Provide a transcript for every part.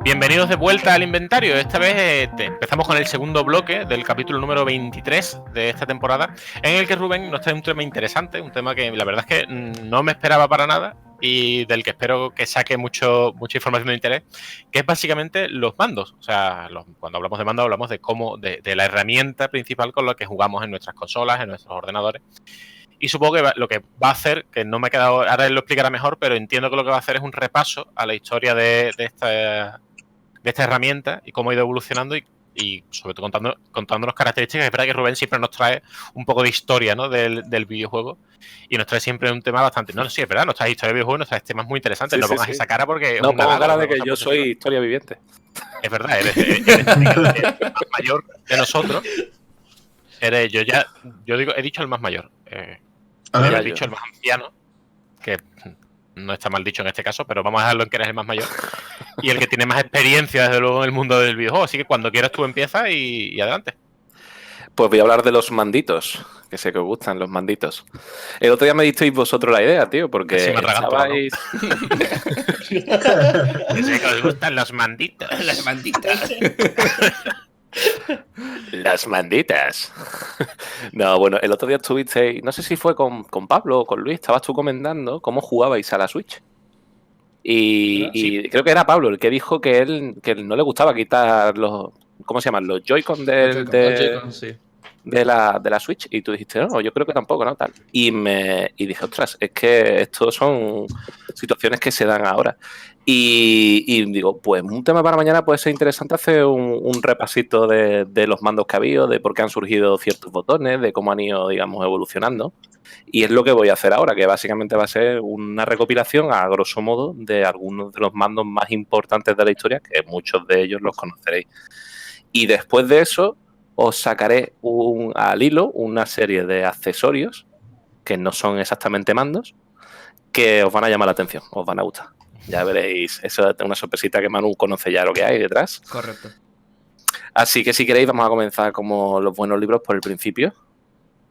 Bienvenidos de vuelta al inventario. Esta vez empezamos con el segundo bloque del capítulo número 23 de esta temporada, en el que Rubén nos trae un tema interesante, un tema que la verdad es que no me esperaba para nada y del que espero que saque mucha información de interés, que es básicamente los mandos. O sea, cuando hablamos de mando hablamos de la herramienta principal con la que jugamos en nuestras consolas, en nuestros ordenadores. Y supongo que lo que va a hacer, que no me ha quedado, ahora él lo explicará mejor, pero entiendo que lo que va a hacer es un repaso a la historia de esta herramienta y cómo ha ido evolucionando y sobre todo contándonos características. Es verdad que Rubén siempre nos trae un poco de historia, ¿no?, del videojuego y nos trae siempre un tema bastante... No, sí, es verdad, nos trae historia del videojuego, nos trae temas muy interesantes. Sí, no pongas esa cara porque... No pongo cara de que yo soy historia viviente. Es verdad, eres el más mayor de nosotros. He dicho el más mayor. He dicho el más anciano, que... no está mal dicho en este caso, pero vamos a dejarlo en que eres el más mayor y el que tiene más experiencia, desde luego, en el mundo del videojuego. Así que cuando quieras tú empiezas y adelante. Pues voy a hablar de los manditos, que sé que os gustan los manditos. El otro día me disteis vosotros la idea, tío, porque sí, estabais... Que sé que os gustan los manditos. Las manditas. Las manditas. No, bueno, el otro día estuvisteis, no sé si fue con Pablo o con Luis, estabas tú comentando cómo jugabais a la Switch. Y creo que era Pablo el que dijo que él no le gustaba quitar los, ¿cómo se llaman? Los Joy-Con Sí. de la Switch. Y tú dijiste, no, yo creo que tampoco, ¿no? Tal. Y dije, ostras, es que estos son situaciones que se dan ahora. Y digo, pues un tema para mañana puede ser interesante hacer un repasito de los mandos que ha habido, de por qué han surgido ciertos botones, de cómo han ido, digamos, evolucionando. Y es lo que voy a hacer ahora, que básicamente va a ser una recopilación, a grosso modo, de algunos de los mandos más importantes de la historia, que muchos de ellos los conoceréis. Y después de eso, os sacaré al hilo una serie de accesorios, que no son exactamente mandos, que os van a llamar la atención, os van a gustar. Ya veréis, eso es una sorpresita que Manu conoce ya lo que hay detrás. Correcto. Así que si queréis vamos a comenzar como los buenos libros por el principio.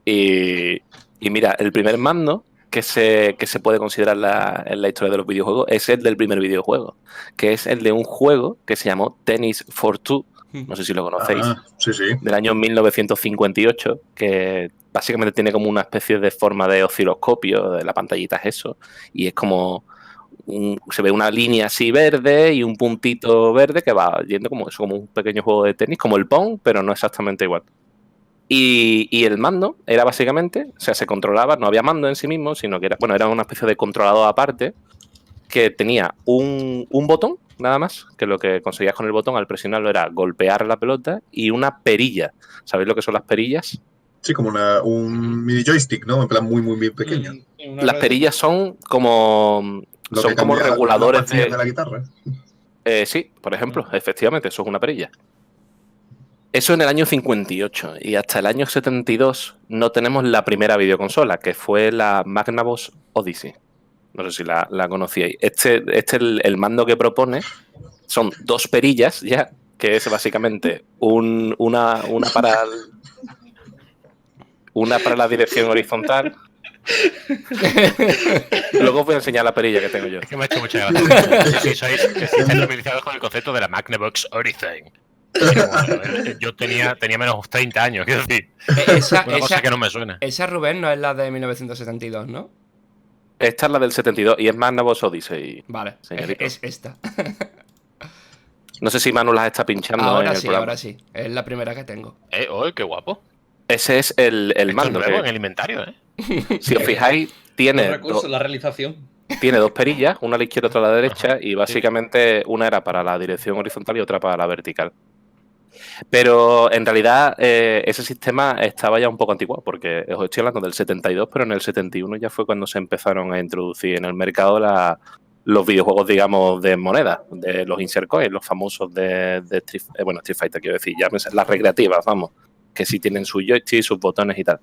Y mira, el primer mando que se puede considerar en la historia de los videojuegos es el del primer videojuego, que es el de un juego que se llamó Tennis for Two. No sé si lo conocéis. Sí. Del año 1958, que básicamente tiene como una especie de forma de osciloscopio, de la pantallita es eso, y es como... se ve una línea así verde y un puntito verde que va yendo como eso, como un pequeño juego de tenis, como el Pong, pero no exactamente igual. Y el mando era básicamente, o sea, se controlaba, no había mando en sí mismo, sino que era una especie de controlador aparte que tenía un botón, nada más, que lo que conseguías con el botón al presionarlo era golpear la pelota, y una perilla. ¿Sabéis lo que son las perillas? Sí, como un mini joystick, ¿no? En plan muy pequeño. Las perillas son como... son como reguladores de la guitarra. Sí, por ejemplo, efectivamente, eso es una perilla. Eso en el año 58, y hasta el año 72 no tenemos la primera videoconsola, que fue la Magnavox Odyssey. No sé si la conocíais. El mando que propone son dos perillas ya, que es básicamente una para la dirección horizontal. Luego os voy a enseñar la perilla que tengo yo. Es que me ha hecho mucha gracia. Sí, sois familiarizados con el concepto de la Magnavox Odyssey. Yo tenía menos 30 años, quiero decir. Una cosa que no me suena. Esa, Rubén, no es la de 1972, ¿no? Esta es la del 72 y es Magnavox Odyssey. Vale, señorito. es esta. No sé si Manu las está pinchando. Ahora sí. Es la primera que tengo. ¡Qué guapo! Ese es el mando. Nuevo en el inventario, ¿eh? Si os fijáis, tiene la realización. Tiene dos perillas, una a la izquierda y otra a la derecha, y básicamente una era para la dirección horizontal y otra para la vertical. Pero en realidad ese sistema estaba ya un poco antiguo, porque os estoy hablando del 72, pero en el 71 ya fue cuando se empezaron a introducir en el mercado los videojuegos, digamos, de moneda, de los insert coins, los famosos de Street Fighter, quiero decir, ya las recreativas, vamos, que sí tienen su joystick, sus botones y tal.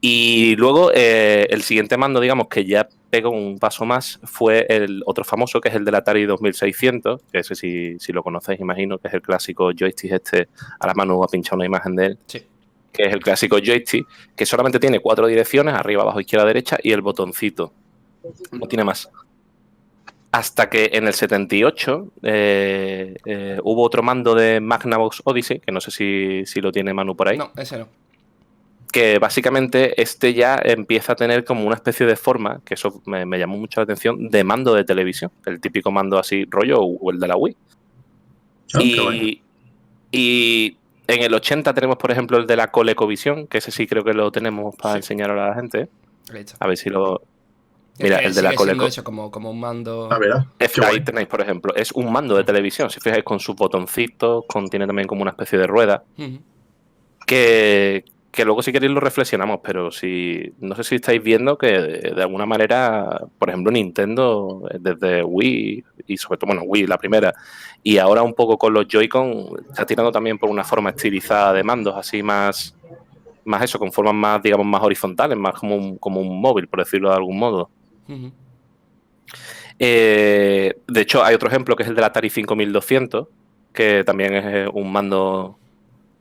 Y luego el siguiente mando, digamos, que ya pegó un paso más, fue el otro famoso, que es el del Atari 2600, que ese si lo conocéis, imagino, que es el clásico joystick este. A la mano ha pinchado una imagen de él. Sí. que es el clásico joystick, que solamente tiene 4 direcciones, arriba, abajo, izquierda, derecha, y el botoncito. No tiene más. Hasta que en el 78 hubo otro mando de Magnavox Odyssey, que no sé si lo tiene Manu por ahí. No, ese no. Que básicamente este ya empieza a tener como una especie de forma, que eso me llamó mucho la atención, de mando de televisión. El típico mando así rollo o el de la Wii. Qué bueno. Y en el 80 tenemos, por ejemplo, el de la ColecoVision, que ese sí creo que lo tenemos para enseñar ahora a la gente. Listo. A ver si lo... Es Mira, que el de la sigue siendo Coleco. eso como un mando. A ver, qué Ahí guay. tenéis, por ejemplo, es un mando de televisión, si fijáis, con sus botoncitos, tiene también como una especie de rueda, Ujú. que luego si queréis lo reflexionamos, pero no sé si estáis viendo que de alguna manera, por ejemplo, Nintendo, desde Wii, y sobre todo, bueno, Wii la primera, y ahora un poco con los Joy-Con, está tirando también por una forma estilizada de mandos, así más eso, con formas más, digamos, más horizontales, más como un móvil, por decirlo de algún modo. Ujú. De hecho, hay otro ejemplo que es el del Atari 5200, que también es un mando.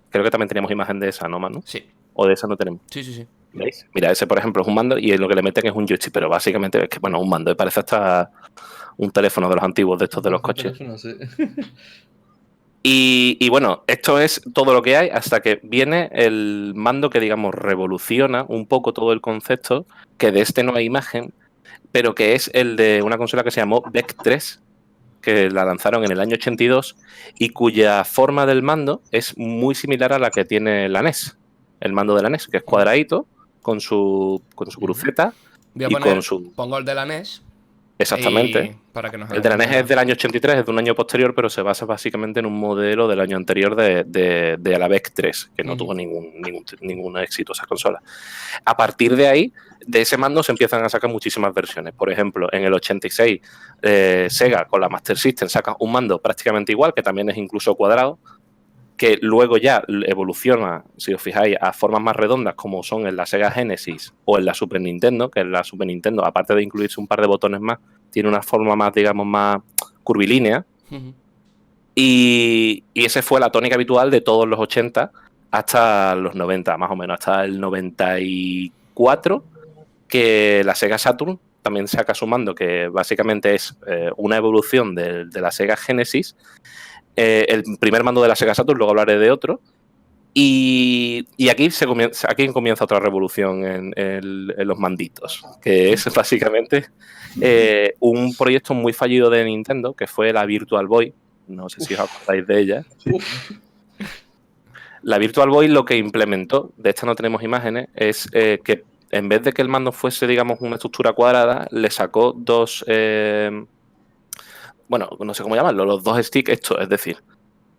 Creo que también teníamos imagen de esa, ¿no, Manu? Sí. O de esa no tenemos. Sí. ¿Veis? Mira, ese, por ejemplo, es un mando y lo que le meten es un joystick, pero básicamente es que, bueno, un mando, parece hasta un teléfono de los antiguos, de estos de los coches. Y bueno, esto es todo lo que hay hasta que viene el mando que, digamos, revoluciona un poco todo el concepto, que de este no hay imagen, pero que es el de una consola que se llamó VEC 3, que la lanzaron en el año 82 y cuya forma del mando es muy similar a la que tiene la NES, el mando de la NES, que es cuadradito, con su cruceta Voy a y poner, con su... pongo el de la NES. Exactamente. Para que nos El de la hagamos NES es del año 83, es de un año posterior, pero se basa básicamente en un modelo del año anterior de la VEC 3, que no tuvo ningún éxito esa consola. A partir de ahí, de ese mando se empiezan a sacar muchísimas versiones. Por ejemplo, en el 86, Sega con la Master System saca un mando prácticamente igual, que también es incluso cuadrado, que luego ya evoluciona, si os fijáis, a formas más redondas como son en la Sega Genesis o en la Super Nintendo, que en la Super Nintendo, aparte de incluirse un par de botones más, tiene una forma más, digamos, más curvilínea. Ujú. Y esa fue la tónica habitual de todos los 80 hasta los 90, más o menos, hasta el 94, que la Sega Saturn también saca su mando, que básicamente es una evolución de la Sega Genesis. El primer mando de la Sega Saturn, luego hablaré de otro. Y aquí comienza otra revolución en los manditos, que es básicamente un proyecto muy fallido de Nintendo, que fue la Virtual Boy. No sé si os acordáis de ella. La Virtual Boy lo que implementó, de esta no tenemos imágenes, es que en vez de que el mando fuese, digamos, una estructura cuadrada, le sacó dos... bueno, no sé cómo llamarlo, los dos sticks, esto, es decir,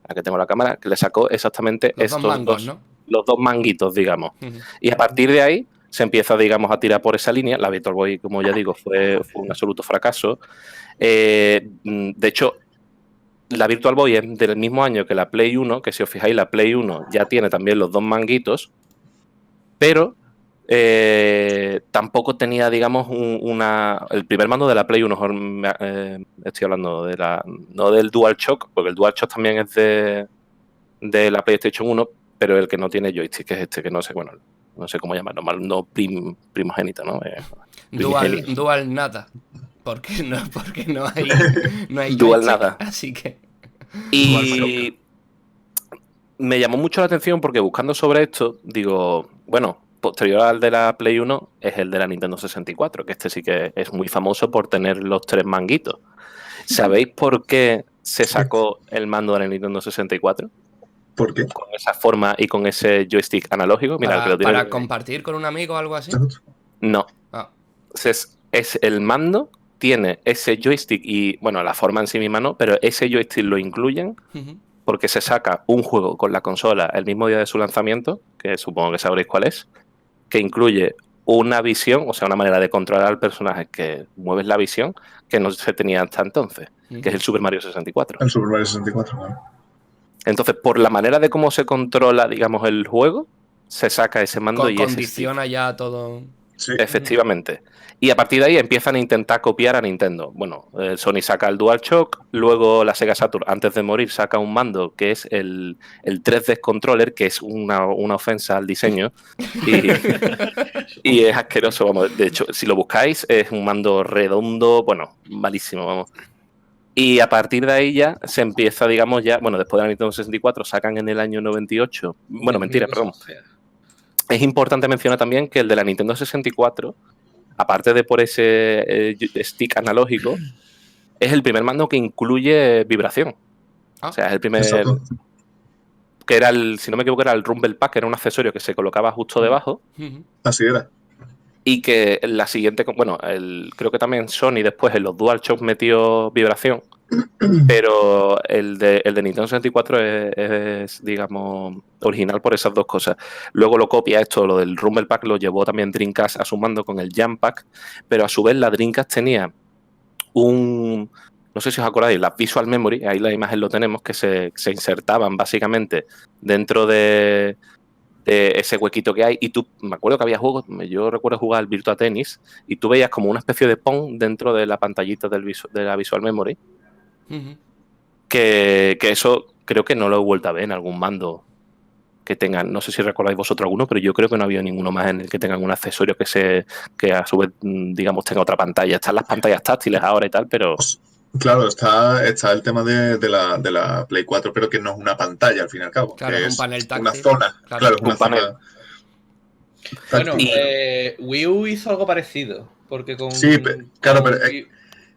aquí tengo la cámara, que le sacó exactamente Los estos dos mangos, ¿no? los dos manguitos, digamos. Ujú. Y a partir de ahí se empieza, digamos, a tirar por esa línea. La Virtual Boy, como ya digo, fue un absoluto fracaso. De hecho, la Virtual Boy es del mismo año que la Play 1, que si os fijáis, la Play 1 ya tiene también los dos manguitos, pero tampoco tenía, digamos, el primer mando de la Play 1, estoy hablando no del DualShock, porque el DualShock también es de la PlayStation 1, pero el que no tiene joystick, que es este, que no sé, bueno, no sé cómo llamarlo, no primogénito, ¿no? Dual nada. Porque no hay Dual joystick, nada. Así que. Y me llamó mucho la atención porque buscando sobre esto, digo, bueno, posterior al de la Play 1 es el de la Nintendo 64, que este sí que es muy famoso por tener los tres manguitos. ¿Sabéis por qué se sacó el mando de la Nintendo 64? ¿Por qué? Con esa forma y con ese joystick analógico. Mira, el que lo tiene. ¿Para compartir con un amigo o algo así? No. Ah. Es el mando, tiene ese joystick y, bueno, la forma en sí misma no, pero ese joystick lo incluyen Ujú. porque se saca un juego con la consola el mismo día de su lanzamiento, que supongo que sabréis cuál es, que incluye una visión, o sea, una manera de controlar al personaje que mueves la visión, que no se tenía hasta entonces, que es el Super Mario 64. El Super Mario 64, bueno. Entonces, por la manera de cómo se controla, digamos, el juego, se saca ese mando y ese stick. Condiciona ya todo. Sí. Efectivamente. Y a partir de ahí empiezan a intentar copiar a Nintendo. Bueno, Sony saca el DualShock, luego la Sega Saturn, antes de morir, saca un mando que es el 3D Controller, que es una ofensa al diseño. Y es asqueroso, vamos. De hecho, si lo buscáis, es un mando redondo, bueno, malísimo, vamos. Y a partir de ahí ya se empieza, digamos, ya, bueno, después de la Nintendo 64 sacan en el año 98. Bueno, mentira, perdón. Es importante mencionar también que el de la Nintendo 64, aparte de por ese stick analógico, es el primer mando que incluye vibración. Ah. O sea, es el primer... Exacto. Que era el, si no me equivoco, era el Rumble Pack, que era un accesorio que se colocaba justo debajo. Ujú. Así era. Y que la siguiente, bueno, creo que también Sony después en los DualShock metió vibración, pero el de Nintendo 64 es, digamos, original por esas dos cosas. Luego lo copia esto, lo del Rumble Pack lo llevó también Dreamcast a su mando con el Jam Pack, pero a su vez la Dreamcast tenía no sé si os acordáis, la Visual Memory, ahí la imagen lo tenemos, que se insertaban básicamente dentro de ese huequito que hay, y tú, me acuerdo que había juegos, yo recuerdo jugar al Virtua Tennis, y tú veías como una especie de Pong dentro de la pantallita de la Visual Memory, Ujú. que eso creo que no lo he vuelto a ver en algún mando que tengan, no sé si recordáis vosotros alguno, pero yo creo que no había ninguno más en el que tengan un accesorio que a su vez, digamos, tenga otra pantalla. Están las pantallas táctiles ahora y tal, pero... Claro, está el tema de la Play 4, pero que no es una pantalla al fin y al cabo. Claro, que es un panel táctil. una zona. Claro, es una Un panel. zona. Bueno, Y- Wii U hizo algo parecido. Porque con. Sí, claro, con pero Wii-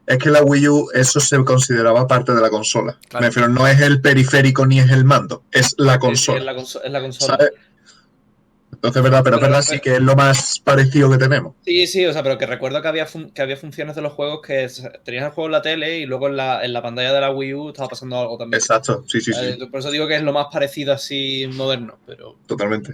es que la Wii U, eso se consideraba parte de la consola. Claro. Me refiero, no es el periférico ni es el mando, es la sí, consola. es la consola. ¿Sabes? Entonces, verdad, pero es verdad, sí que es lo más parecido que tenemos. Sí, o sea, pero que recuerdo que había funciones de los juegos que tenías el juego en la tele y luego en la pantalla de la Wii U estaba pasando algo también. Exacto, sí. Por eso digo que es lo más parecido así moderno, pero. Totalmente.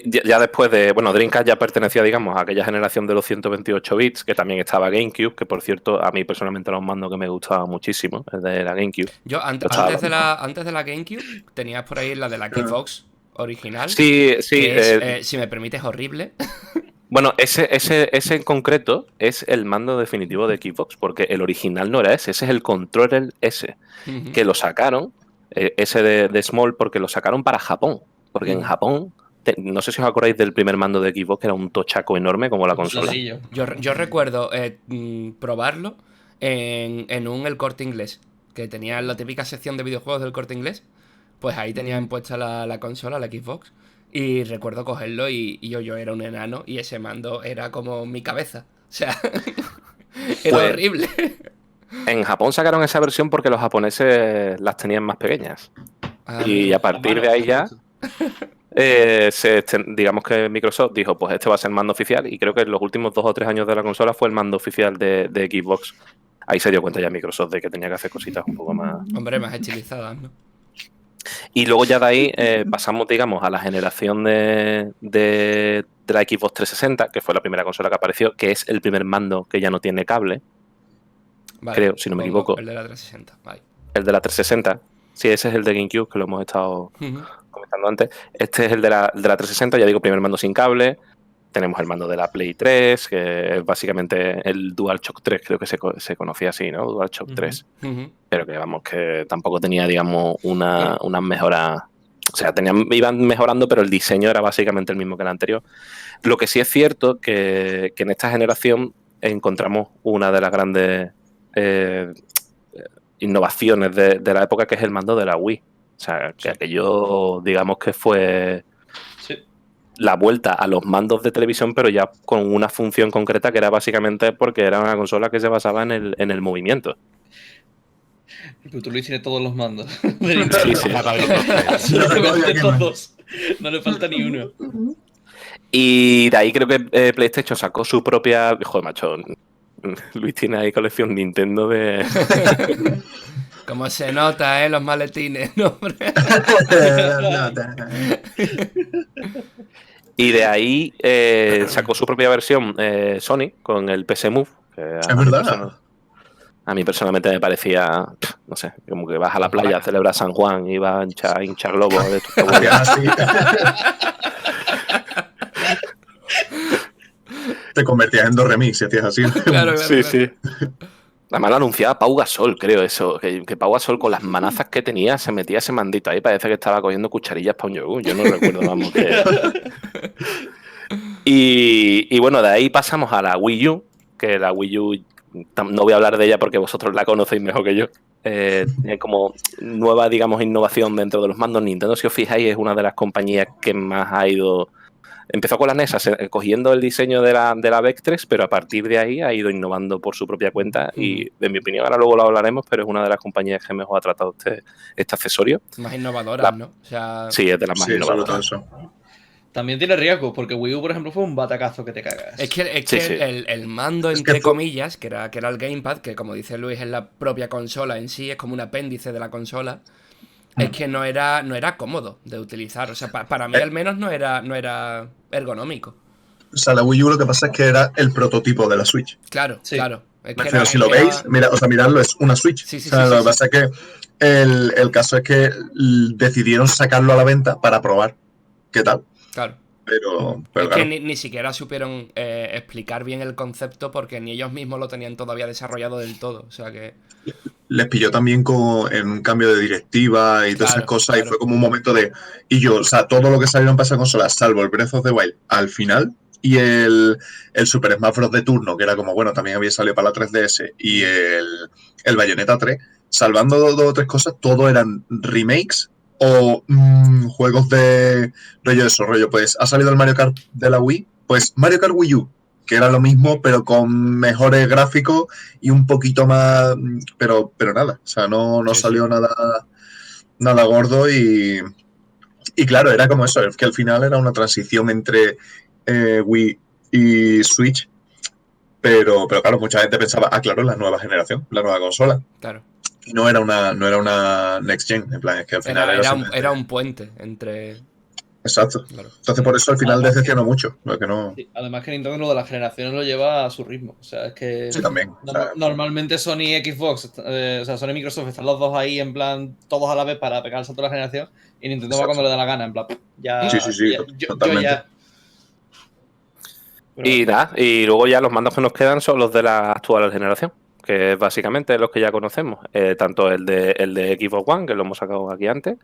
Ya después de, bueno, Dreamcast ya pertenecía, digamos, a aquella generación de los 128 bits, que también estaba GameCube, que por cierto, a mí personalmente era un mando que me gustaba muchísimo, el de la GameCube. Yo antes de la GameCube tenías por ahí la de la Xbox original. Sí, que es, si me permites, horrible. Bueno, ese en concreto es el mando definitivo de Xbox, porque el original no era ese es el controller S, Ujú. que lo sacaron, ese de Small, porque lo sacaron para Japón, porque en Japón, no sé si os acordáis del primer mando de Xbox, que era un tochaco enorme como la consola. Ladrillo. Yo recuerdo probarlo en un El Corte Inglés, que tenía la típica sección de videojuegos del Corte Inglés. Pues ahí tenían puesta la consola, la Xbox. Y recuerdo cogerlo y yo era un enano y ese mando era como mi cabeza. O sea, era Pues, horrible. En Japón sacaron esa versión porque los japoneses las tenían más pequeñas. Y a partir de ahí ya, digamos que Microsoft dijo, pues este va a ser el mando oficial, y creo que en los últimos 2 o 3 años de la consola fue el mando oficial de Xbox. Ahí se dio cuenta ya Microsoft de que tenía que hacer cositas un poco más... Hombre, más estilizadas, ¿no? Y luego ya de ahí pasamos, digamos, a la generación de la Xbox 360, que fue la primera consola que apareció, que es el primer mando que ya no tiene cable, Vale, creo, si no me equivoco. El de la 360, vale. El de la 360. Sí, ese es el de GameCube, que lo hemos estado comentando antes. Este es el de la 360, ya digo, primer mando sin cable. Tenemos el mando de la Play 3, que es básicamente el DualShock 3, creo que se conocía así, ¿no? DualShock 3. Pero que, vamos, que tampoco tenía, digamos, una mejora... O sea, iban mejorando, pero el diseño era básicamente el mismo que el anterior. Lo que sí es cierto que en esta generación encontramos una de las grandes innovaciones de la época, que es el mando de la Wii. O sea, que aquello, digamos que fue... Sí. la vuelta a los mandos de televisión, pero ya con una función concreta, que era básicamente porque era una consola que se basaba en el movimiento. Pero tú lo hiciste todos los mandos. Sí. Absolutamente todos. No le falta ni uno. Y de ahí creo que PlayStation sacó su propia... Joder, macho, Luis tiene ahí colección Nintendo de... Como se nota, los maletines, ¿no, hombre? Y de ahí sacó su propia versión Sony con el PC Move. Que Es verdad. A mí personalmente me parecía, no sé, como que vas a la playa a celebrar San Juan y vas a hinchar globos de tus Te convertías en Doremi si hacías así. Claro, Sí, claro. sí. Además lo anunciaba Pau Gasol, creo eso. Que Pau Gasol con las manazas que tenía se metía ese mandito ahí. Parece que estaba cogiendo cucharillas para un yogur. Yo no recuerdo, vamos, que... Y bueno, de ahí pasamos a la Wii U, que la Wii U, no voy a hablar de ella porque vosotros la conocéis mejor que yo. Tiene como nueva, digamos, innovación dentro de los mandos. Nintendo, si os fijáis, es una de las compañías que más ha ido... Empezó con la NES cogiendo el diseño de la Vectrex, pero a partir de ahí ha ido innovando por su propia cuenta y, en mi opinión, ahora luego lo hablaremos, pero es una de las compañías que mejor ha tratado este accesorio. Más innovadoras, ¿no? O sea, Sí, es de las más Sí, sobre todo innovadoras. eso. También tiene riesgos, porque Wii U, por ejemplo, fue un batacazo que te cagas. es que Sí. el mando, Es entre que fue- comillas, que era el Gamepad, que como dice Luis, es la propia consola en sí, es como un apéndice de la consola. Es que no era cómodo de utilizar. O sea, para mí al menos no era ergonómico. O sea, la Wii U lo que pasa es que era el prototipo de la Switch. Claro, Sí. claro. Es Me que refiero, si lo veis, mira, o sea, miradlo, es una Switch. Sí, sí, O sea, sí, lo sí, que pasa es que el caso es que decidieron sacarlo a la venta para probar qué tal. Claro. Pero Es que claro, ni siquiera supieron explicar bien el concepto porque ni ellos mismos lo tenían todavía desarrollado del todo. O sea que. les pilló también en un cambio de directiva y todas esas Claro, cosas. claro. Y fue como un momento de. Y yo, o sea, todo lo que salieron para esa consola, salvo el Breath of the Wild al final y el Super Smash Bros. De turno, que era como, bueno, también había salido para la 3DS, y el Bayonetta 3, salvando dos o tres cosas, todo eran remakes o juegos de rollo. Pues ha salido el Mario Kart de la Wii, pues Mario Kart Wii U, que era lo mismo, pero con mejores gráficos y un poquito más, pero nada, o sea, no Sí, salió nada gordo y claro, era como eso, es que al final era una transición entre Wii y Switch, pero claro, mucha gente pensaba, claro, la nueva generación, la nueva consola, Claro. y no era una next gen, en plan, es que al final Era un puente entre. Exacto. Claro. Entonces por eso al final Además decepcionó mucho, porque no... Sí, además que Nintendo lo de las generaciones lo lleva a su ritmo. O sea, es que Sí, también. O sea, normalmente Sony y Xbox, o sea, Sony y Microsoft están los dos ahí en plan, todos a la vez para pegar el salto de la generación, y Nintendo va Exacto. cuando le da la gana, en plan, ya, Sí, yo totalmente. ya. Pero Y bueno. nada, y luego ya los mandos que nos quedan son los de la actual generación, que es básicamente los que ya conocemos. Tanto el de Xbox One, que lo hemos sacado aquí antes,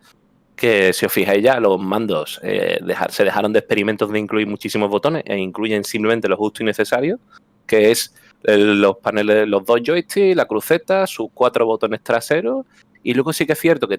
que si os fijáis ya, los mandos se dejaron de experimentos de incluir muchísimos botones e incluyen simplemente lo justo y necesario, que es los paneles, los dos joysticks, la cruceta, sus 4 botones traseros, y luego sí que es cierto que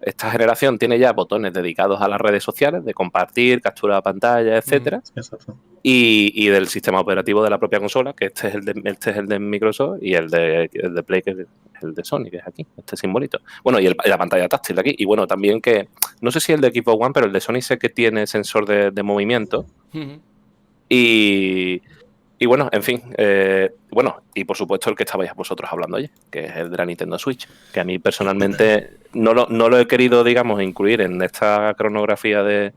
esta generación tiene ya botones dedicados a las redes sociales, de compartir, captura de pantalla, etcétera. Exacto. Y del sistema operativo de la propia consola, que este es el de Microsoft, y el de Play, que es el de Sony, que es aquí, este simbolito. Bueno, y la pantalla táctil de aquí. Y bueno, también que, no sé si el de Xbox One, pero el de Sony sé que tiene sensor de movimiento. Ujú. Y bueno, en fin. Bueno, y por supuesto el que estabais vosotros hablando ayer, que es el de la Nintendo Switch, que a mí personalmente no lo he querido, digamos, incluir en esta cronografía de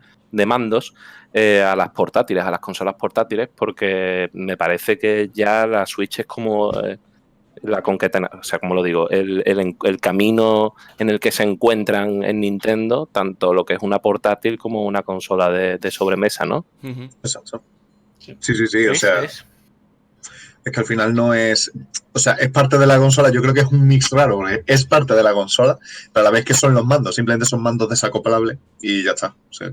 mandos a las portátiles, a las consolas portátiles, porque me parece que ya la Switch es como la concatenación, o sea, como lo digo, el camino en el que se encuentran en Nintendo, tanto lo que es una portátil como una consola de sobremesa, ¿no? Ujú. Exacto. Sí. Sí, o sea, Es- es que al final no es, o sea, es parte de la consola, yo creo que es un mix raro, porque es parte de la consola, pero a la vez que son los mandos, simplemente son mandos desacoplables y ya está, o sea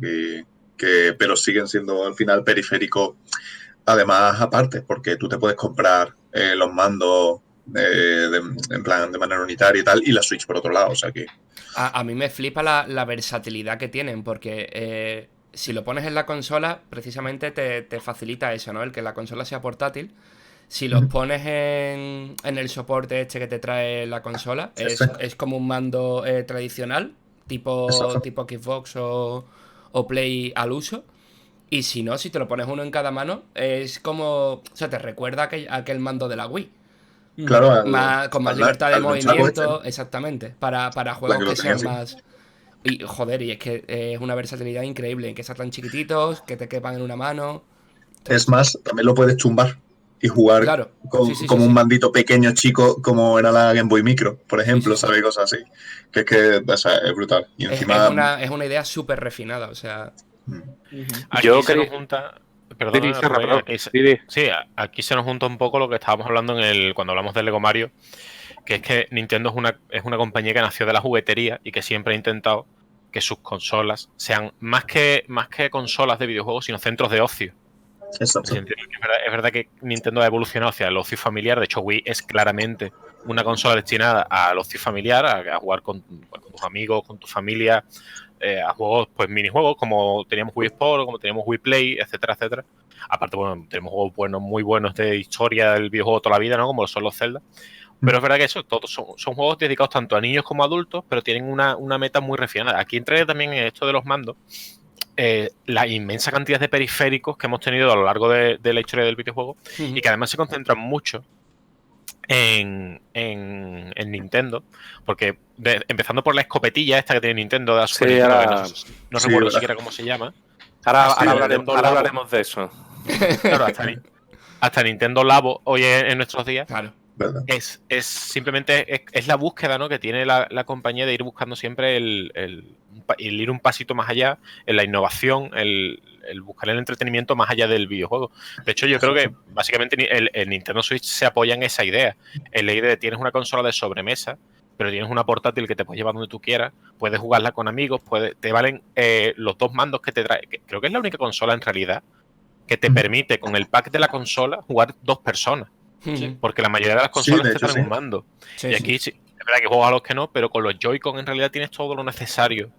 pero siguen siendo al final periféricos, además aparte, porque tú te puedes comprar los mandos en plan de manera unitaria y tal, y la Switch por otro lado, o sea que... A mí me flipa la versatilidad que tienen, porque si lo pones en la consola, precisamente te facilita eso, ¿no? El que la consola sea portátil. Si los pones en el soporte este que te trae la consola, es como un mando tradicional, Exacto. tipo Xbox o Play al uso. Y si no, si te lo pones uno en cada mano, es como... O sea, te recuerda a aquel mando de la Wii. Claro, Con más al- libertad de al nunchaku movimiento, este, exactamente. Para la juegos que lo que tenía sean así. más... Y joder, y es que es una versatilidad increíble, que sean tan chiquititos, que te quepan en una mano. Es más, también lo puedes chumbar y jugar Claro, sí, como un sí. mandito pequeño, chico, como era la Game Boy Micro, por ejemplo, Sí, sí. ¿sabes? Cosas así. Que o sea, es brutal. Y Es encima... una idea súper refinada, o sea... mm, Aquí Yo se nos quería... junta. Perdona, Didi, cierra, Rubén, perdón. Didi. sí, aquí se nos junta un poco lo que estábamos hablando cuando hablamos del Lego Mario, que es que Nintendo es una compañía que nació de la juguetería y que siempre ha intentado que sus consolas sean más que consolas de videojuegos, sino centros de ocio. En ese Exacto. sentido, que es verdad que Nintendo ha evolucionado hacia el ocio familiar. De hecho, Wii es claramente una consola destinada al ocio familiar, a jugar con tus amigos, con tu familia, a juegos, pues minijuegos, como teníamos Wii Sport, como teníamos Wii Play, etcétera, etcétera. Aparte, bueno, tenemos juegos buenos, muy buenos de historia del videojuego toda la vida, ¿no? Como son los Zelda. Pero es verdad que eso, todos son juegos dedicados tanto a niños como a adultos, pero tienen una meta muy refinada. Aquí entra también en esto de los mandos la inmensa cantidad de periféricos que hemos tenido a lo largo de la historia del videojuego y que además se concentran mucho en Nintendo, porque empezando por la escopetilla esta que tiene Nintendo de la Super Sí, Nintendo, ahora- que no sí, recuerdo ¿verdad? siquiera cómo se llama. Ahora, Sí, ahora hablaremos de eso. Claro, hasta Nintendo Labo hoy en nuestros días Claro. ¿Verdad? es simplemente es la búsqueda, ¿no? Que tiene la compañía de ir buscando siempre el ir un pasito más allá en la innovación, el buscar el entretenimiento más allá del videojuego. De hecho, yo creo que básicamente el Nintendo Switch se apoya en esa idea. En la idea de tienes una consola de sobremesa, pero tienes una portátil que te puedes llevar donde tú quieras, puedes jugarla con amigos, te valen los dos mandos que te trae. Creo que es la única consola en realidad que te permite con el pack de la consola jugar dos personas. Sí. Porque la mayoría de las Sí, consolas de te hecho, traen sí. un mando. Sí, Y aquí sí, es verdad que juegas a los que no, pero con los Joy-Con en realidad tienes todo lo necesario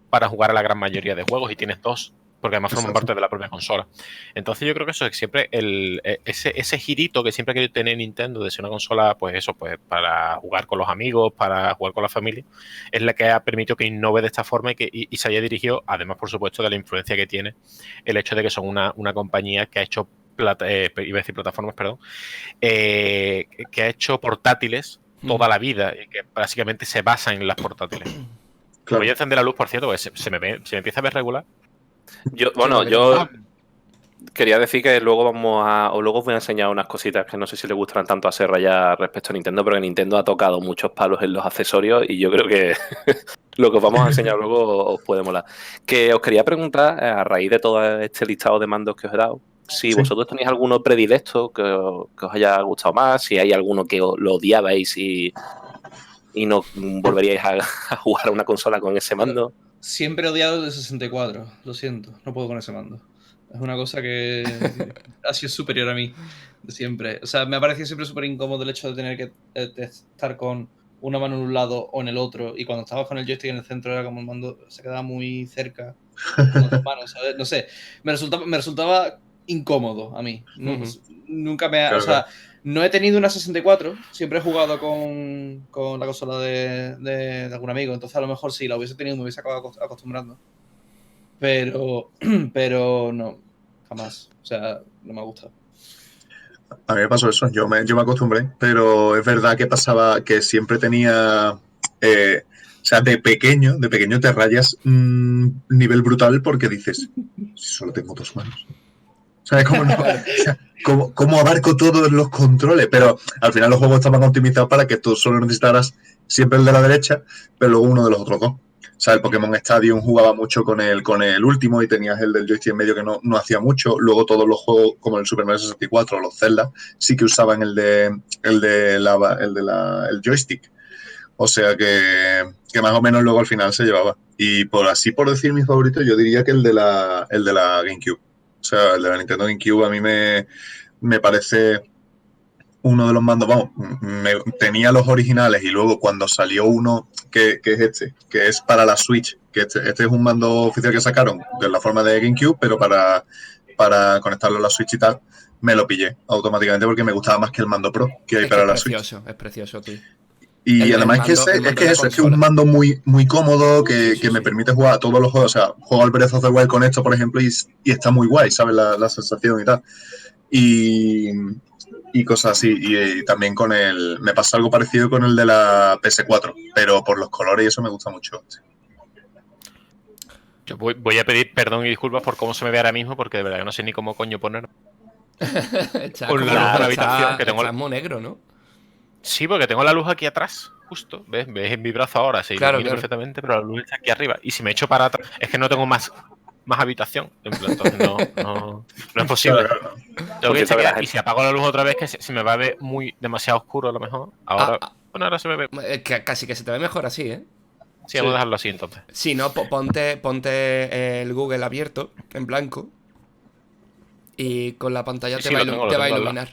para jugar a la gran mayoría de juegos y tienes dos, porque además forman Exacto. parte de la propia consola. Entonces yo creo que eso es siempre ese girito que siempre ha querido tener Nintendo de ser una consola, pues eso, pues para jugar con los amigos, para jugar con la familia, es la que ha permitido que innove de esta forma y se haya dirigido, además por supuesto de la influencia que tiene el hecho de que son una compañía que ha hecho iba a decir plataformas, perdón, que ha hecho portátiles toda la vida y que básicamente se basa en las portátiles. Claro. Voy a encender la luz, por cierto, porque se me empieza a ver regular. Yo quería decir que luego luego os voy a enseñar unas cositas que no sé si le gustarán tanto a Serra ya respecto a Nintendo, porque Nintendo ha tocado muchos palos en los accesorios y yo creo que lo que os vamos a enseñar luego os puede molar. Que os quería preguntar, a raíz de todo este listado de mandos que os he dado, si Sí. vosotros tenéis alguno predilecto que os haya gustado más, si hay alguno que lo odiabais y no volveríais a jugar a una consola con ese mando. Siempre he odiado el de 64, lo siento, no puedo con ese mando. Es una cosa que ha sido superior a mí de siempre. O sea, me ha parecido siempre súper incómodo el hecho de tener que de estar con una mano en un lado o en el otro. Y cuando estabas con el joystick en el centro era como el mando se quedaba muy cerca con las manos, ¿sabes? No sé, me resultaba incómodo a mí. Nunca me ha... Claro, o sea, no he tenido una 64, siempre he jugado con la consola de algún amigo, entonces a lo mejor si la hubiese tenido me hubiese acabado acostumbrando. Pero no, jamás. O sea, no me ha gustado. A mí me pasó eso, yo me acostumbré, pero es verdad que pasaba que siempre tenía, o sea, de pequeño te rayas un nivel brutal porque dices, si solo tengo dos manos. ¿Sabes cómo no? O sea, ¿cómo abarco todos los controles? Pero al final los juegos estaban optimizados para que tú solo necesitaras siempre el de la derecha, pero luego uno de los otros dos. O sea, el Pokémon Stadium jugaba mucho con el último y tenías el del joystick en medio que no hacía mucho. Luego todos los juegos, como el Super Mario 64 o los Zelda, sí que usaban el joystick. O sea que más o menos luego al final se llevaba. Y por decir mi favorito, yo diría que el de la GameCube. O sea, el de la Nintendo GameCube a mí me parece uno de los mandos, vamos, tenía los originales y luego cuando salió uno que es que es para la Switch, que este es un mando oficial que sacaron de la forma de GameCube, pero para conectarlo a la Switch y tal, me lo pillé automáticamente porque me gustaba más que el mando Pro que hay para la Switch. Es precioso, tío. Y además es que es un mando muy, muy cómodo que me permite jugar a todos los juegos. O sea, juego al Breath of the Wild con esto, por ejemplo, y está muy guay, ¿sabes? La sensación y tal. Y cosas así. Y también me pasa algo parecido con el de la PS4, pero por los colores y eso me gusta mucho. Yo voy a pedir perdón y disculpas por cómo se me ve ahora mismo, porque de verdad que no sé ni cómo coño poner. Está Con la luz de la habitación que tengo. Está muy negro, ¿no? Sí, porque tengo la luz aquí atrás, justo. ¿Ves en mi brazo ahora? Se Claro, ilumina claro. perfectamente, pero la luz está aquí arriba. Y si me echo para atrás, es que no tengo más más habitación. En plan, entonces no es posible. Claro. Tengo que Porque sabe la chequear, y gente. si apago la luz otra vez, que se me va a ver demasiado oscuro a lo mejor. Ahora, Ah, bueno, ahora se me ve. Casi que se te ve mejor así, ¿eh? Sí, vamos a dejarlo así entonces. Si no, ponte el Google abierto, en blanco. Y con la pantalla Sí, te va, lo tengo, te va a al lado. iluminar.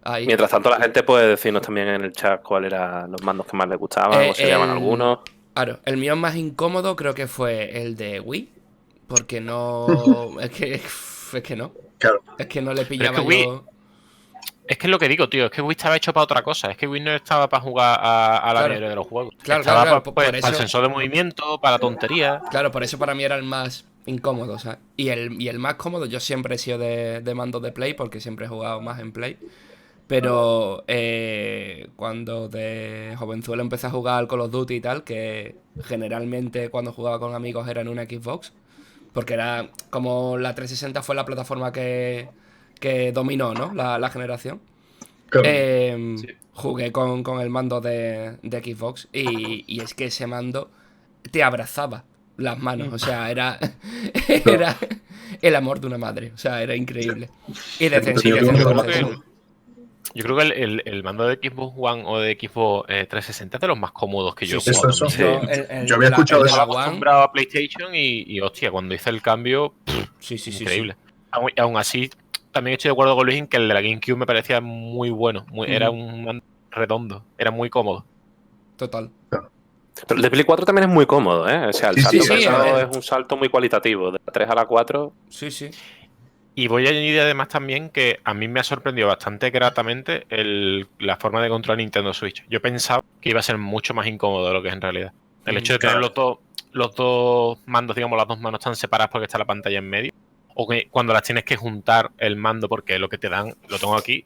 Ahí. Mientras tanto, la gente puede decirnos también en el chat cuáles eran los mandos que más les gustaban o si llaman algunos. Claro, el mío más incómodo creo que fue el de Wii. Porque no. Es que no. Claro. Es que no le pillaba que Wii- yo. Es que es lo que digo, tío, es que Wii estaba hecho para otra cosa. Es que Wii no estaba para jugar a la Claro. mayoría de los juegos. Claro, estaba claro, para, por para el eso- sensor de movimiento, para tonterías. Claro, por eso para mí era el más incómodo, ¿sabes? Y el más cómodo, yo siempre he sido de mandos de Play, porque siempre he jugado más en Play. Pero cuando de jovenzuelo empecé a jugar al Call of Duty y tal, que generalmente cuando jugaba con amigos era en una Xbox, porque era como la 360 fue la plataforma que dominó, ¿no? La generación. Claro. Sí. Jugué con el mando de Xbox y es que ese mando te abrazaba las manos, o sea, era el amor de una madre, o sea, era increíble. Y desde Sí, yo desde creo entonces- Yo creo que el mando de Xbox One o de Xbox 360 es de los más cómodos que yo he Sí, sí. jugado. Eso, también. Yo, Yo había escuchado el de eso. la Estaba One, acostumbrado a PlayStation y hostia, cuando hice el cambio, sí, sí, sí, increíble. Aún así, también estoy de acuerdo con Luis en que el de la GameCube me parecía muy bueno. Era un mando redondo, era muy cómodo. total. Pero el de Play 4 también es muy cómodo, ¿eh? O sea, el Sí, salto sí, pesado es es un salto muy cualitativo. De la 3 a la 4. Sí, sí. Y voy a añadir además también que a mí me ha sorprendido bastante gratamente la forma de controlar Nintendo Switch. Yo pensaba que iba a ser mucho más incómodo de lo que es en realidad. El hecho de tener los dos mandos, digamos, las dos manos tan separadas porque está la pantalla en medio. O que cuando las tienes que juntar el mando, porque lo que te dan, lo tengo aquí,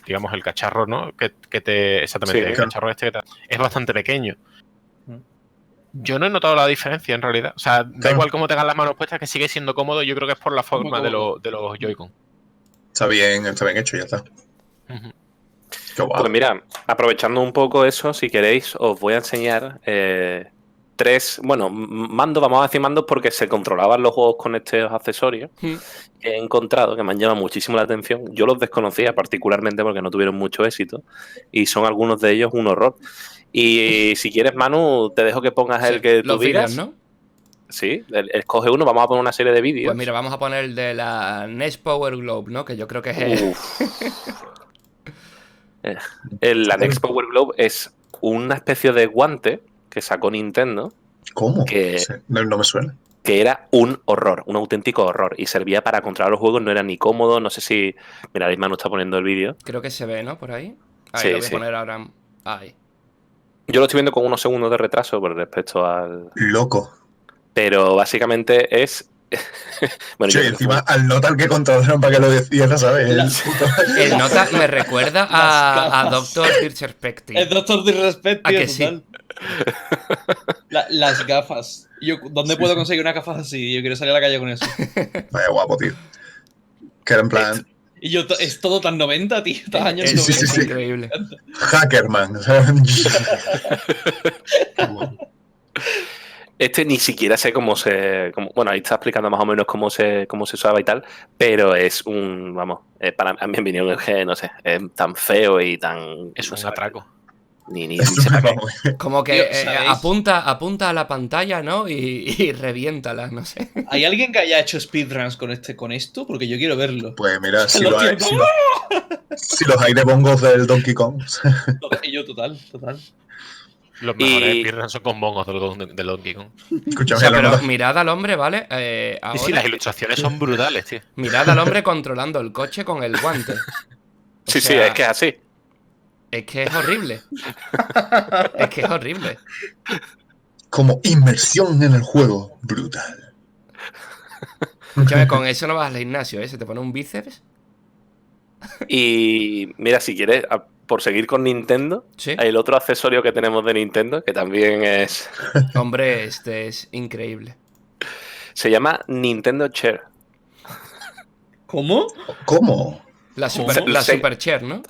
digamos, el cacharro, ¿no? Exactamente, Sí, el claro. cacharro este que te da, es bastante pequeño. Yo no he notado la diferencia en realidad. O sea, da Claro. igual cómo tengas las manos puestas, que sigue siendo cómodo. Yo creo que es por la forma de cómodo. los Joy-Con. Está bien hecho, ya está. Ujú. Qué guapo. Pues mira, aprovechando un poco eso, si queréis, os voy a enseñar tres, bueno, mandos, vamos a decir mandos porque se controlaban los juegos con estos accesorios que he encontrado, que me han llamado muchísimo la atención. Yo los desconocía particularmente porque no tuvieron mucho éxito y son algunos de ellos un horror. Y si quieres, Manu, te dejo que pongas el que tú Los vídeos, digas. ¿no? Sí, escoge uno, vamos a poner una serie de vídeos. Pues mira, vamos a poner el de la NES Power Globe, ¿no? Que yo creo que es Uf. La Next Power Globe es una especie de guante que sacó Nintendo ¿Cómo? que- Sí, no me suena. que era un horror, un auténtico horror y servía para controlar los juegos, no era ni cómodo, no sé si... Mira, Manu está poniendo el vídeo. Creo que se ve, ¿no? Por ahí. Ahí Sí, lo voy a sí. poner ahora. Ahí. Yo lo estoy viendo con unos segundos de retraso por respecto al... Loco. Pero básicamente es... bueno, Sí, yo- encima al Notal que contrataron para que lo decidiera, ¿sabes? El puto- El nota me recuerda Las a gafas. Doctor Disrespecting. El Doctor Disrespect, ¿A tío, que sí? total. Las gafas. ¿Dónde puedo conseguir unas gafas así? Yo quiero salir a la calle con eso. Vaya guapo, tío. Que era en plan Y yo, es todo tan 90, tío. Tan años Sí, sí, 90. sí. Increíble. Hackerman. ¿sabes? Este ni siquiera sé cómo se... bueno, ahí está explicando más o menos cómo se usaba y tal, pero es un... Vamos, para a mi opinión es que, no sé, es tan feo y tan... Es no un sé, atraco. Ni Es se súper para qué. vamos. Como que Tío, ¿sabéis? apunta a la pantalla, ¿no? Y reviéntala, no sé. ¿Hay alguien que haya hecho speedruns con esto? Porque yo quiero verlo. Pues mira, si Los los hay, tíos, si los hay de bongos del Donkey Kong. Y yo, total. Los mejores Y- speedruns son con bongos del Donkey Kong. O Escúchame, sea, la pero verdad. mirad al hombre, ¿vale? Y sí, Ahora, las ilustraciones son brutales, tío. mirad al hombre controlando el coche con el guante. O Sí, sí, sea, es que es así. Es que es horrible. Es que es horrible. Como inmersión en el juego. Brutal. Escúchame, con eso no vas al gimnasio, ¿eh? Se te pone un bíceps. Y mira, si quieres, por seguir con Nintendo, Sí. el otro accesorio que tenemos de Nintendo, que también es... Hombre, este es increíble. Se llama Nintendo Chair. ¿Cómo? ¿Cómo? La Sí. super chair, ¿no?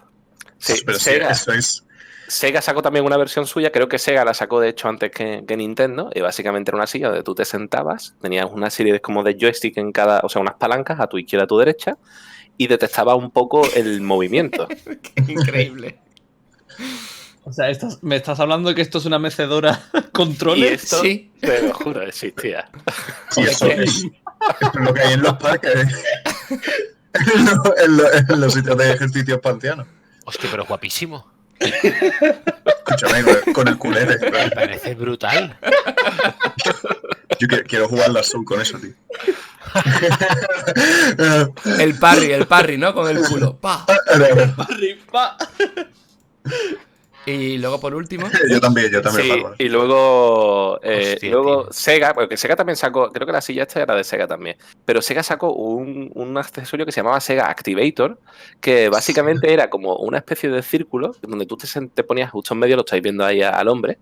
Sí, Pero sí, Sega, eso es. Sega sacó también una versión suya, creo que Sega la sacó de hecho antes que Nintendo, y básicamente era una silla donde tú te sentabas, tenías una serie como de joystick en cada, o sea, unas palancas a tu izquierda y a tu derecha, y detectaba un poco el movimiento. Increíble. O sea, ¿me estás hablando de que esto es una mecedora Y controller? esto, Sí. te lo juro, existía. Sí, eso que- es lo que hay en los parques. En los sitios de ejercicios panteanos. Hostia, pero es guapísimo. Escúchame, con el culete. Me parece brutal. Yo quiero jugar al Soul con eso, tío. El parry, ¿no? Con el culo. ¡Pa! Arriba. Y luego por último. Yo también, Sí, Bárbara. y luego, Hostia, tío. Sega, porque Sega también sacó, creo que la silla esta era de Sega también, pero Sega sacó un accesorio que se llamaba Sega Activator, que básicamente era como una especie de círculo donde tú te ponías justo en medio, lo estáis viendo ahí al hombre,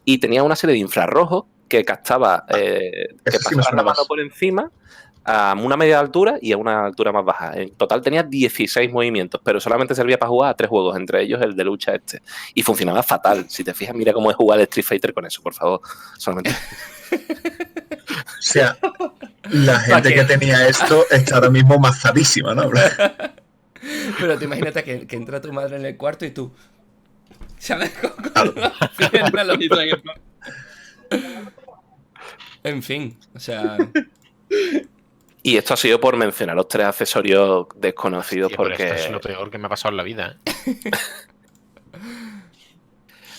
y tenía una serie de infrarrojos que captaba, que Eso sí me pasaba suena la mano más. por encima a una media altura y a una altura más baja. En total tenía 16 movimientos, pero solamente servía para jugar a 3 juegos, entre ellos el de lucha este. Y funcionaba fatal. Si te fijas, mira cómo es jugar al Street Fighter con eso, por favor. Solamente. O sea, la gente que tenía esto está ahora mismo mazadísima, ¿no? Pero te imagínate que entra tu madre en el cuarto y tú. ¿Sabes? En fin, o sea. Y esto ha sido por mencionar los 3 accesorios desconocidos, Hostia, pero esto es porque... lo peor que me ha pasado en la vida.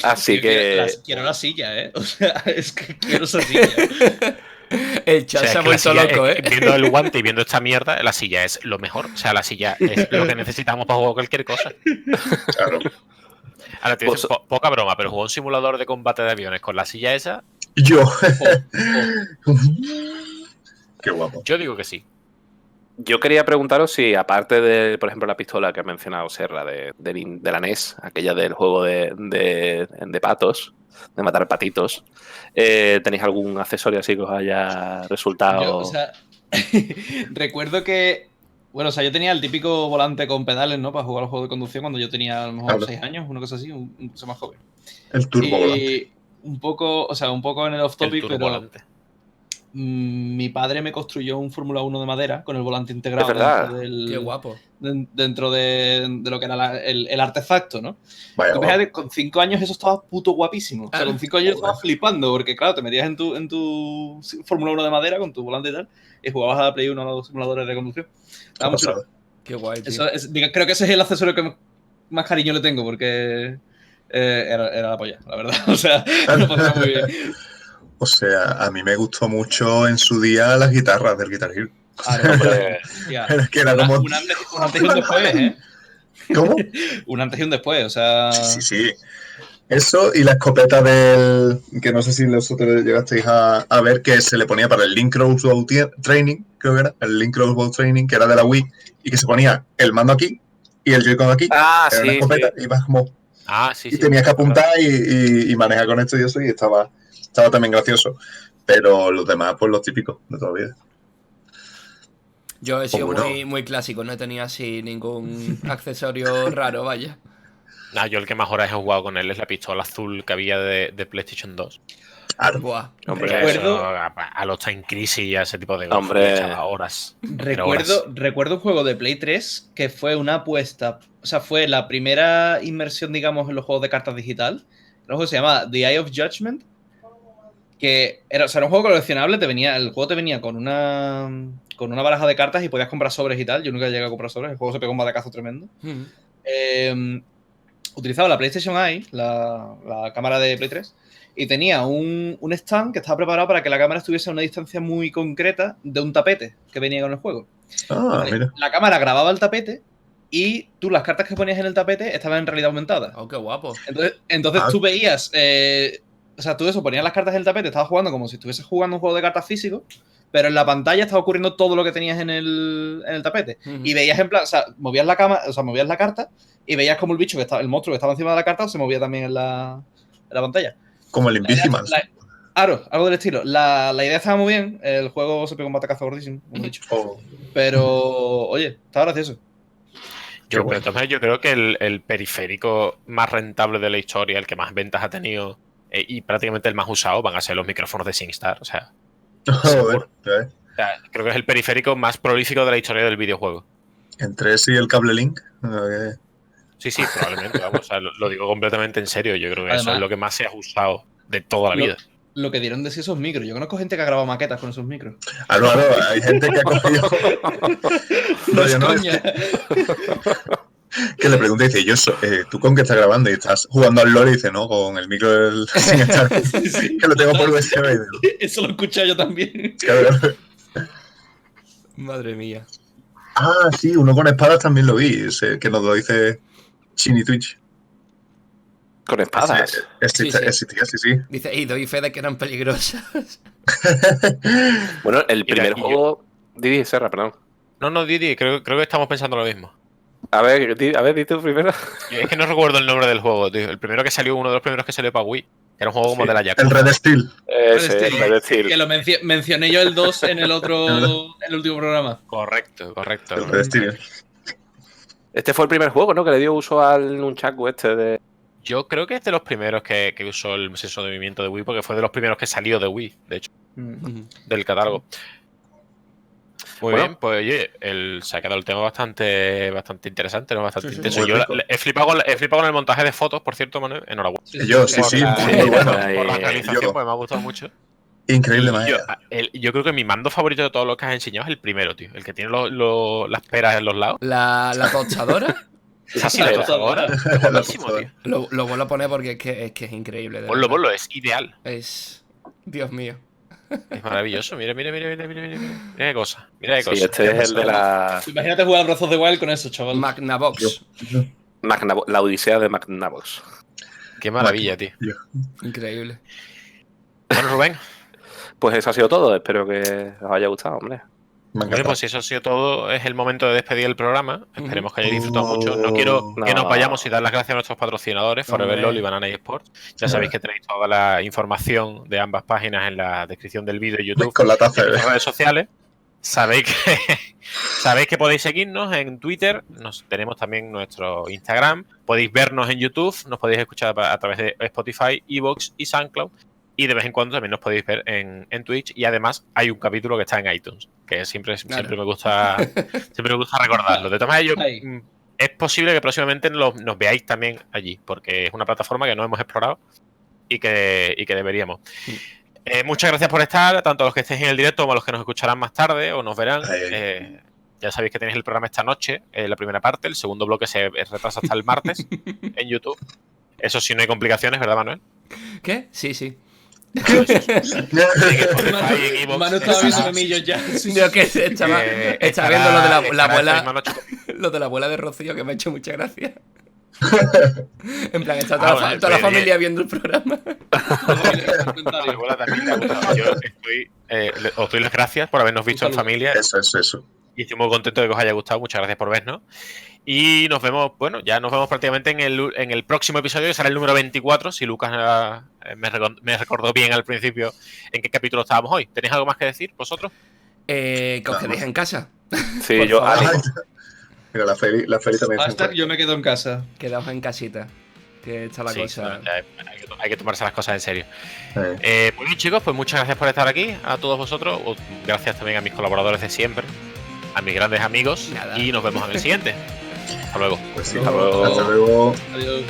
Así que... Quiero la silla, ¿eh? O sea, es que quiero esa silla. El O chat sea, se ha es que la vuelto silla, loco, ¿eh? viendo el guante y viendo esta mierda, la silla es lo mejor. O sea, la silla es lo que necesitamos para jugar cualquier cosa. Claro. Ahora, te dicen, poca broma, pero jugar un simulador de combate de aviones con la silla esa, Yo. Qué guapo. yo digo que sí. Yo quería preguntaros si, aparte de, por ejemplo, la pistola que ha mencionado Serra de la NES, aquella del juego de patos, de matar patitos, ¿tenéis algún accesorio así que os haya resultado? Yo, o sea, recuerdo que, bueno, o sea, yo tenía el típico volante con pedales, ¿no? Para jugar al juego de conducción cuando yo tenía a lo mejor Claro. 6 años, una cosa así, un cosa más joven. El turbo volante. Y un poco, o sea, un poco en el off El topic, pero turbolante. mi padre me construyó un Fórmula 1 de madera con el volante integrado Es verdad. dentro del, Qué guapo. dentro de lo que era el artefacto, ¿no? Vaya, Tú guapo. fíjate, con 5 años eso estaba puto guapísimo. O sea, con 5 años Joder. estabas flipando, porque claro, te metías en tu Fórmula 1 de madera con tu volante y tal, y jugabas a la Play 1 a los simuladores de conducción. Estaba muy chulo. Qué guay, tío. Creo que ese es el accesorio que más cariño le tengo, porque era la polla, la verdad. O sea, lo pasaba muy bien. O sea, a mí me gustó mucho en su día las guitarras del Guitar Hero. Claro, Hombre, tía, Es que era como... un antes y un después, ¿eh? ¿Cómo? Un antes y un después, o sea... Sí. Eso y la escopeta del... Que no sé si vosotros llegasteis a ver, que se le ponía para el Link Crossbow Training, creo que era, el Link Crossbow Training, que era de la Wii, y que se ponía el mando aquí y el Joy-Con aquí. Ah, Era una sí, escopeta, sí. y ibas como... Ah, sí, Y sí. tenías que apuntar y manejar con esto y eso, y estaba también gracioso. Pero los demás, pues los típicos de toda la vida. Yo he sido bueno. muy clásico, no he tenido así ningún accesorio raro, vaya. Nah, yo el que más horas he jugado con él es la pistola azul que había de PlayStation 2. Claro. Buah. Hombre, Recuerdo- Eso, a los Time Crisis y a ese tipo de cosas. Hombre. le echaba horas. Pero horas. Recuerdo un juego de Play 3 que fue una apuesta, o sea, fue la primera inmersión, digamos, en los juegos de cartas digital. Un juego que se llama The Eye of Judgment, que era, o sea, era un juego coleccionable, el juego te venía con una baraja de cartas y podías comprar sobres y tal. Yo nunca llegué a comprar sobres, el juego se pegó un batacazo tremendo. Utilizaba la PlayStation Eye, la cámara de Play 3, y tenía un stand que estaba preparado para que la cámara estuviese a una distancia muy concreta de un tapete que venía con el juego. Ah, Entonces, mira. la cámara grababa el tapete y tú las cartas que ponías en el tapete estaban en realidad aumentadas. Oh, qué guapo. Entonces Ah. tú veías, o sea, tú eso, ponías las cartas en el tapete, estabas jugando como si estuvieses jugando un juego de cartas físico, pero en la pantalla estaba ocurriendo todo lo que tenías en el tapete. Ujú. Y veías en plan, o sea, movías la carta y veías como el bicho el monstruo que estaba encima de la carta se movía también en la pantalla. Como el Invisible. Claro, algo del estilo. La idea estaba muy bien, el juego se pegó un batacazo gordísimo, como he dicho. Oh, Pero, oye, estaba gracioso. Yo, bueno. entonces, yo creo que el periférico más rentable de la historia, el que más ventas ha tenido y prácticamente el más usado, van a ser los micrófonos de SingStar. O sea, seguro. Joder, ¿eh? O sea, creo que es el periférico más prolífico de la historia del videojuego. Entre ese y el cable link. Sí, probablemente, vamos, o sea, lo digo completamente en serio. Yo creo que eso Además, es lo que más se ha usado de toda la vida. Lo que dieron de sí esos micros. Yo conozco gente que ha grabado maquetas con esos micros. No, hay gente que ha cogido. No es yo no, es coña. que le pregunta y dice, ¿tú con qué estás grabando? Y estás jugando al LoL y dice, no, con el micro del SingStar, Sí, que lo tengo por USB. Y digo, Eso lo he escuchado yo también. claro. Madre mía. Ah, sí, uno con espadas también lo vi, que nos lo dice Chini Twitch. Con espadas. Existía, sí. Dice, y doy fe de que eran peligrosas. Bueno, el Mira, primer y juego. Didi Serra, perdón. No, Didi, creo que estamos pensando lo mismo. A ver, di tú primero. Es que no recuerdo el nombre del juego, tío. El primero que salió, uno de los primeros que salió para Wii. Era un juego como de la Yakuza. El Red Steel. Ese, Steel. Red Steel. Que lo mencioné yo el 2 en el último programa. Correcto. El Red Steel. Este fue el primer juego, ¿no? Que le dio uso al Nunchaku este de. Yo creo que es de los primeros que usó el sensor de movimiento de Wii, porque fue de los primeros que salió de Wii, de hecho, del catálogo. Muy Bueno. bien, pues oye, se ha quedado el tema bastante interesante, ¿no? Bastante Sí, intenso. muy Yo rico. he flipado con el montaje de fotos, por cierto, Manuel. Enhorabuena. Yo, sí, Por la- muy bueno. por la realización, Yo. pues me ha gustado mucho. Increíble, Y manera. yo creo que mi mando favorito de todos los que has enseñado es el primero, tío. El que tiene las peras en los lados. La tostadora. Sí, La la pera. tostadora. Es La buenísimo, tostadora. tío. Lo vuelvo a poner porque es que es increíble. de verdad. Ponlo, es ideal. Es. Dios mío. Es maravilloso. Mira qué cosa. Mira qué Sí, cosa. este es el de la. Imagínate jugar a Breath of the Wild con eso, chaval. Magnavox. La Odisea de Magnavox. Qué maravilla, tío. Increíble. Bueno, Rubén. Pues eso ha sido todo. Espero que os haya gustado, hombre. Me Bueno, encanta. pues si eso ha sido todo, es el momento de despedir el programa. Esperemos que hayáis disfrutado mucho. No quiero que No. nos vayamos sin dar las gracias a nuestros patrocinadores, Forever Hombre. LOL y Banana eSports. Ya sabéis que tenéis toda la información de ambas páginas en la descripción del vídeo de YouTube Con la y taza en de nuestras redes sociales. Sabéis que podéis seguirnos en Twitter, tenemos también nuestro Instagram, podéis vernos en YouTube, nos podéis escuchar a través de Spotify, Evox y SoundCloud. Y de vez en cuando también nos podéis ver en Twitch. Y además hay un capítulo que está en iTunes, que siempre me gusta recordarlo. De todas maneras, es posible que próximamente nos veáis también allí, porque es una plataforma que no hemos explorado y que deberíamos. Muchas gracias por estar, tanto a los que estéis en el directo como a los que nos escucharán más tarde o nos verán. Ya sabéis que tenéis el programa esta noche, la primera parte. El segundo bloque se retrasa hasta el martes en YouTube. Eso sí, no hay complicaciones, ¿verdad, Manuel? ¿Qué? Sí. Manu estaba viendo memillos ya. Sí, Yo que estaba viendo lo de la abuela. noche. Lo de la abuela de Rocío, que me ha hecho mucha gracia. En plan, está bueno, toda la pues, familia viendo el programa. A mi abuela también le ha gustado. Yo os doy las gracias por habernos visto en familia. Eso. Y estoy muy contento de que os haya gustado. Muchas gracias por vernos. Y nos vemos, ya nos vemos prácticamente en el próximo episodio, que será el número 24. Si Lucas me recordó bien al principio en qué capítulo estábamos hoy. ¿Tenéis algo más que decir vosotros? Que os quedéis en casa. Sí, Por yo. favor. ánimo. Mira, la Feli también. Hashtag yo me quedo en casa. Quedaos en casita. Que está la Sí, cosa. hay que tomarse las cosas en serio. Sí. Muy bien, chicos, pues muchas gracias por estar aquí. A todos vosotros. Gracias también a mis colaboradores de siempre. A mis grandes amigos. Nada. Y nos vemos en el siguiente. Hasta luego. Pues sí. Hasta luego. Hasta luego. Adiós.